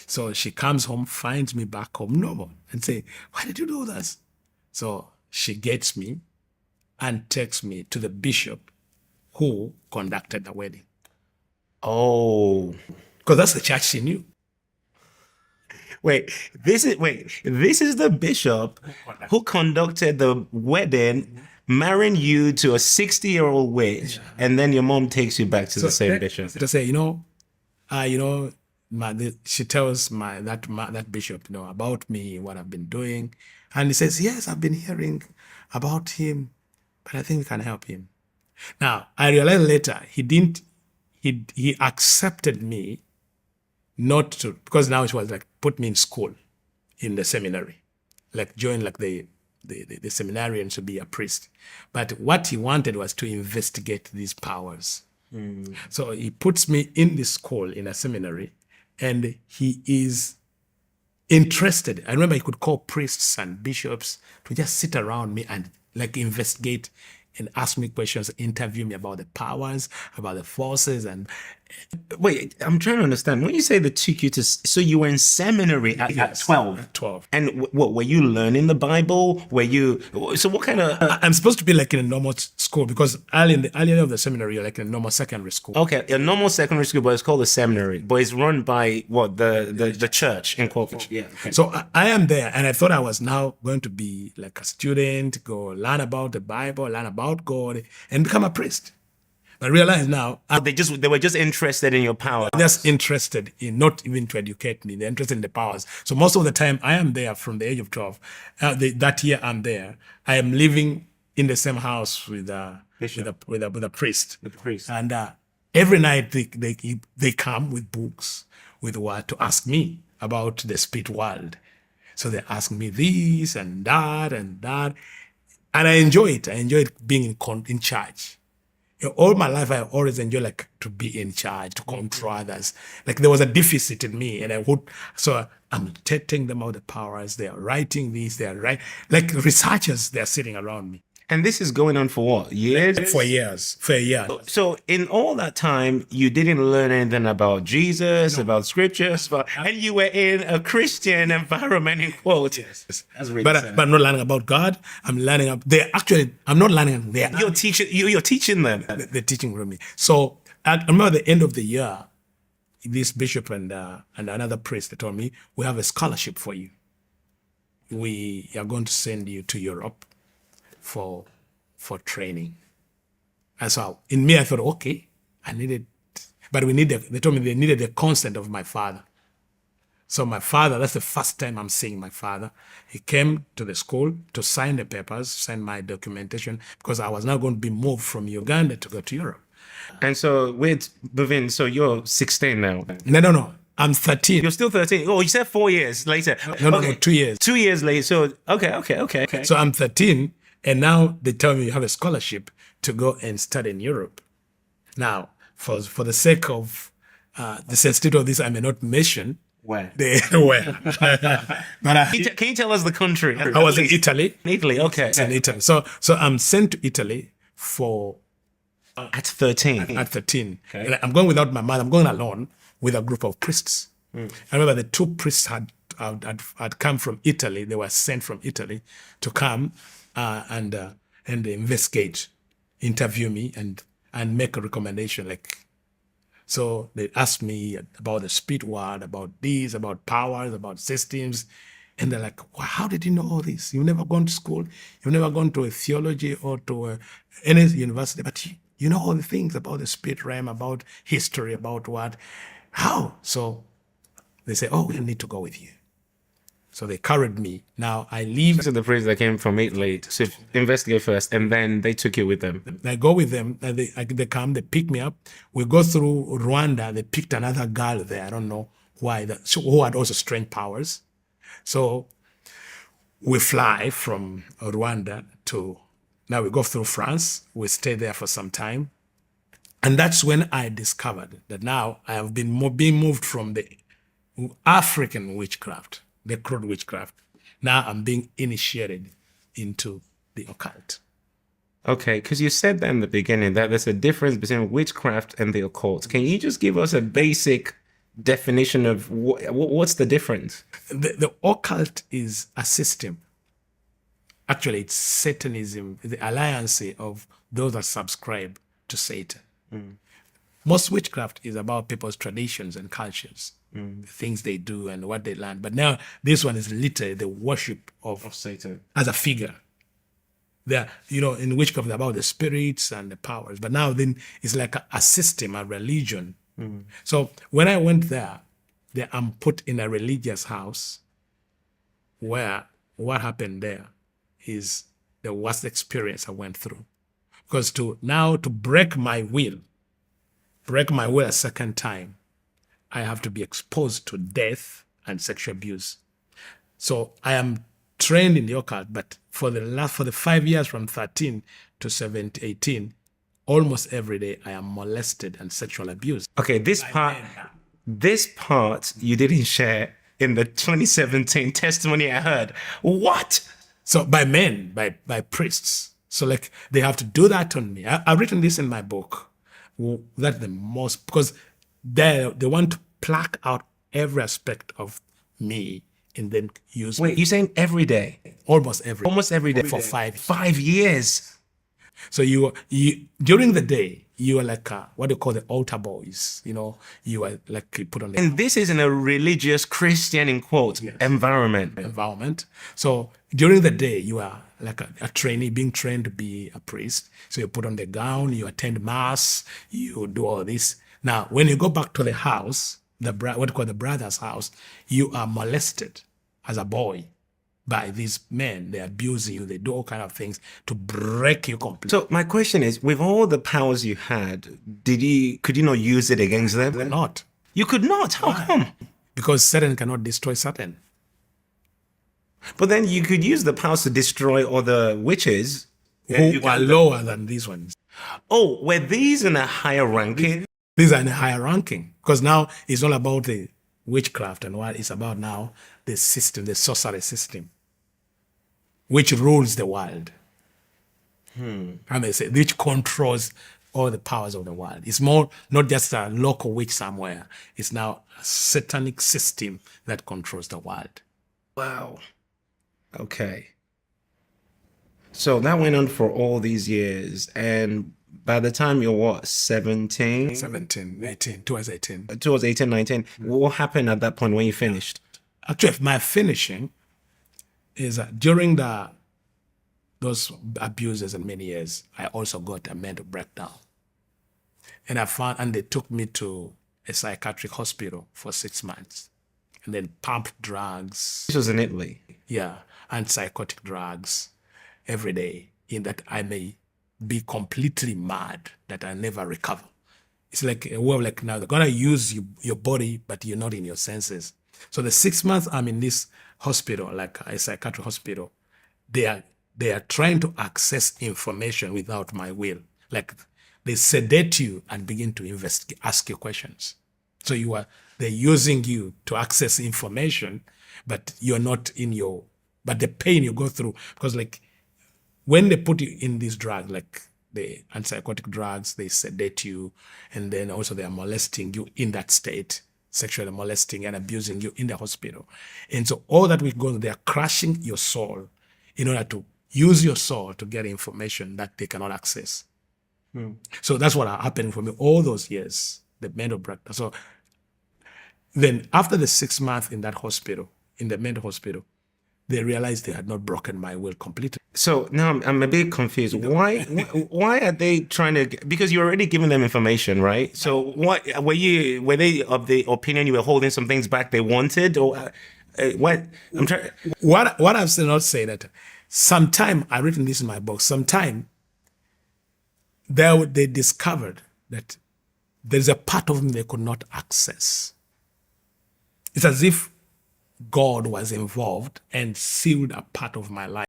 So she comes home, finds me back home normal, and say, "Why did you do this?" So she gets me and takes me to the bishop who conducted the wedding. Oh, Because that's the church she knew. this is the bishop who conducted the wedding, marrying you to a 60-year-old witch, and then your mom takes you back to the same bishop. To say, she tells that bishop, about me, what I've been doing, and he says, "Yes, I've been hearing about him, but I think we can help him." Now I realized later he accepted me not to, because now it was like put me in school, in the seminary, like join like the seminarian to be a priest. But what he wanted was to investigate these powers. So he puts me in this school in a seminary, and he is interested. I remember he could call priests and bishops to just sit around me and like investigate and ask me questions, interview me about the powers, about the forces. And Wait, I'm trying to understand. When you say they took you to, so you were in seminary at 12? 12. And what, were you learning the Bible? So what kind of... I'm supposed to be like in a normal school, because early in the seminary, you're like in a normal secondary school. Okay, a normal secondary school, but it's called a seminary. But it's run by what? The church in Corpus. Yeah. Okay. So I am there, and I thought I was now going to be like a student, go learn about the Bible, learn about God, and become a priest. But I realize now, They were just interested in your power. just interested in, not even to educate me, they're interested in the powers. So most of the time I am there from the age of 12. That year I'm there. I am living in the same house with a priest. The priest. And every night they come with books, with what to ask me about the spirit world. So they ask me this and that and that. And I enjoy it. I enjoy being in charge. All my life, I always enjoy like to be in charge, to control others. Like there was a deficit in me, and so I'm telling them all the powers. They are writing this. They are like researchers. They are sitting around me. And this is going on for what? Years? For years. For a year. So in all that time, you didn't learn anything about Jesus, about scriptures, and you were in a Christian environment, in quotes. Yes. That's really But sad. I'm not learning about God. I'm learning. I'm not learning. You're teaching them. They're teaching from me. So I remember the end of the year, this bishop and another priest, they told me, "We have a scholarship for you. We are going to send you to Europe for training." And so in me, I thought, okay, but they told me they needed the consent of my father. So my father, that's the first time I'm seeing my father. He came to the school to sign the papers, sign my documentation, because I was now going to be moved from Uganda to go to Europe. And so with Bavin, so you're 16 now. No. I'm 13. You're still 13. Oh, you said 4 years later. No, 2 years. 2 years later. So, okay. So I'm 13, and now they tell me you have a scholarship to go and study in Europe. Now, for the sake of the sensitivity of this, I may not mention where. Where. But Can you tell us the country? I was in Italy. Italy, okay. In Italy. So I'm sent to Italy for... At 13. At 13. Okay. And I'm going without my mother. I'm going alone with a group of priests. I remember the two priests had come from Italy. They were sent from Italy to come and investigate, interview me, and make a recommendation. So they asked me about the spirit world, about this, about powers, about systems. And they're like, "Wow, how did you know all this? You've never gone to school. You've never gone to a theology or to any university, but you know all the things about the spirit realm, about history, about what. How?" So they say, "Oh, we need to go with you." So they carried me. Now I leave. So the priest that came from Italy to investigate first, and then they took you with them. I go with them. And they come. They pick me up. We go through Rwanda. They picked another girl there. I don't know why. Who had also strange powers. So we fly from Rwanda to. Now we go through France. We stay there for some time. And that's when I discovered that now I have been being moved from the African witchcraft, the crude witchcraft. Now I'm being initiated into the occult. Okay, because you said that in the beginning that there's a difference between witchcraft and the occult. Can you just give us a basic definition of what's the difference? The occult is a system. Actually, it's Satanism, the alliance of those that subscribe to Satan. Most witchcraft is about people's traditions and cultures, the things they do and what they learn. But now this one is literally the worship of Satan as a figure. There, in witchcraft, about the spirits and the powers. But now then it's like a system, a religion. So when I went there, I'm put in a religious house where what happened there is the worst experience I went through. Because to break my will a second time, I have to be exposed to death and sexual abuse. So I am trained in the occult, but for the 5 years from 13 to 17, 18, almost every day I am molested and sexual abused. Okay, this part you didn't share in the 2017 testimony I heard. What? So by men, by priests. So like they have to do that on me. I've written this in my book. That's the most, because they want to pluck out every aspect of me and then use Wait, me. you're saying every day? Almost every day for 5 years. 5 years. So you during the day you are like what they call the altar boys. You are like you put on the And this is in a religious Christian in quotes environment. So during the day you are like a trainee being trained to be a priest. So you put on the gown, you attend mass, you do all this. Now when you go back to the house, what you call the brother's house, you are molested as a boy by these men. They abuse you, they do all kind of things to break you completely. So my question is, with all the powers you had, could you not use it against them? Not. You could not? How come? Because Satan cannot destroy Satan. But then you could use the powers to destroy other witches who are lower than these ones. Oh, were these in a higher ranking? These are in a higher ranking. Because now it's all about the witchcraft and what it's about now, the system, the sorcery system, which rules the world. I may say, which controls all the powers of the world. It's more not just a local witch somewhere. It's now a satanic system that controls the world. Wow. Okay. So that went on for all these years. And by the time you're what, 17? 17, 18, towards 18. Towards 18, 19. What happened at that point when you finished? Actually, my finishing is during those abuses and many years, I also got a mental breakdown. And they took me to a psychiatric hospital for 6 months and then pumped drugs. This was in Italy. Yeah, and psychotic drugs every day in that I may be completely mad, that I never recover. It's like a way of like, now they're going to use your body, but you're not in your senses. So the 6 months I'm in this hospital, like a psychiatric hospital, they are trying to access information without my will. Like they sedate you and begin to ask you questions. So they're using you to access information, but you're not but the pain you go through, because like when they put you in these drugs, like the antipsychotic drugs, they sedate you, and then also they are molesting you in that state, sexually molesting and abusing you in the hospital. And so all that we go on, they are crushing your soul in order to use your soul to get information that they cannot access. So that's what happened for me all those years, the mental breakdown. So then after the 6 months in that hospital, in the mental hospital, they realized they had not broken my will completely. So now I'm a bit confused. Why are they trying to? Because you're already giving them information, right? So what were they of the opinion you were holding some things back they wanted, or what? I'm trying. What I've still not say that. Sometime I've written this in my book. Sometime they discovered that there's a part of them they could not access. It's as if God was involved and sealed a part of my life.